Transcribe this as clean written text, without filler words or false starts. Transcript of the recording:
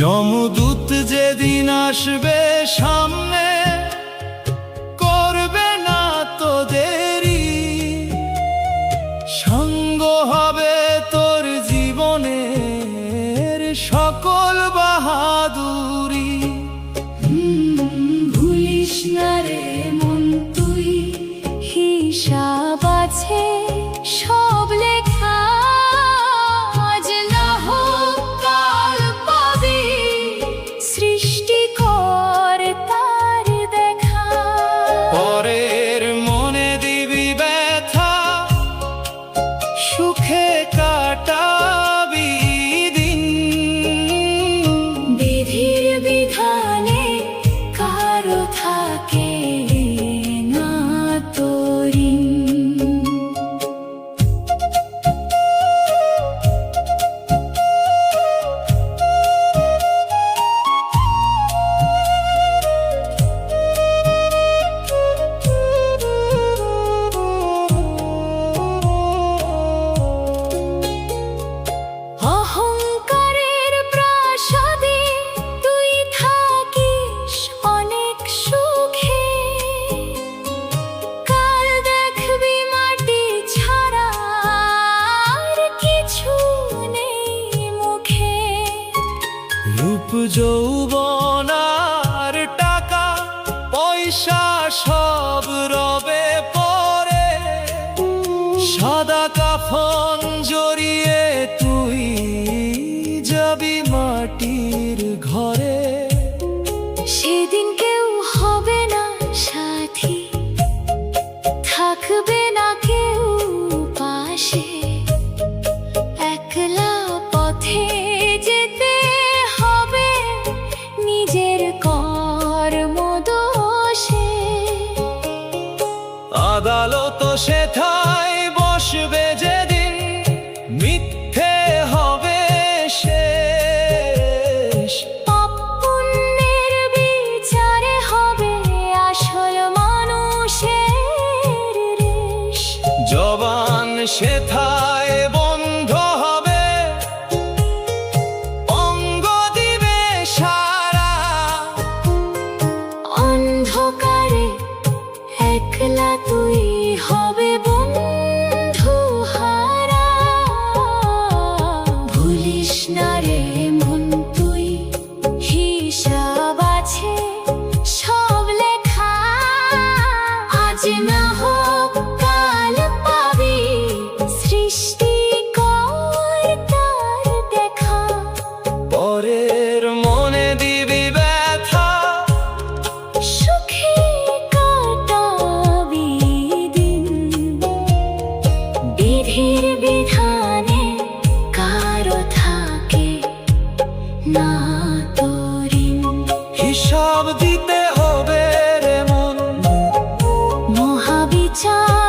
যমদূত যেদিন আসবে সামনে, করবে না তো দেরি, সঙ্গ হবে তোর জীবনের সকল বাহাদুরি। ভুলিস না রে মন তুই, হিসাব আছে সব লেখা, আজ না হোক কাল পাবি সৃষ্টিকর্তার দেখা। পরের মনে দিবি ব্যথা, সুখে কাটাবি দিন। বিধির বিধানে কারো থাকে না তোরিন। অহংকারের প্রাসাদে তুই থাকিস অনেক সুখে, কাল দেখবি মাটি ছাড়া আর কিছু নেই মুখে। রূপ যৌবন আর টাকা পয়সা সব রবে পরে, সাদা কাফন জড়িয়ে তুই যাবি মাটির ঘরে। সেদিন কেউ হবে না সাথী, থাকবে না কেউ পাশে, একলা পথে যেতে হবে নিজের কর্ম দোষে। আদালত সেথায় বসবে যেদিন, মিথ্যে হবে শেষ। পাপ পুণ্যের বিচারে হবে আসল মানুষের রেশ। জবান সেথায় বন্ধ হবে, অঙ্গ দিবে সারা। অন্ধকারে একলা তুই হবে বন্ধু হারা। ভুলিস না রে মন তুই, হিসাব আছে সব লেখা, আজ না হোক কাল পাবি সৃষ্টিকর্তার দেখা। পরের মনে দিবি ব্যথা, সুখে কাটাবি দিন। বিধির বিধানে কারো থাকে না তোরিন। হিসাব দিতে হবে রে মন। মহাবিচার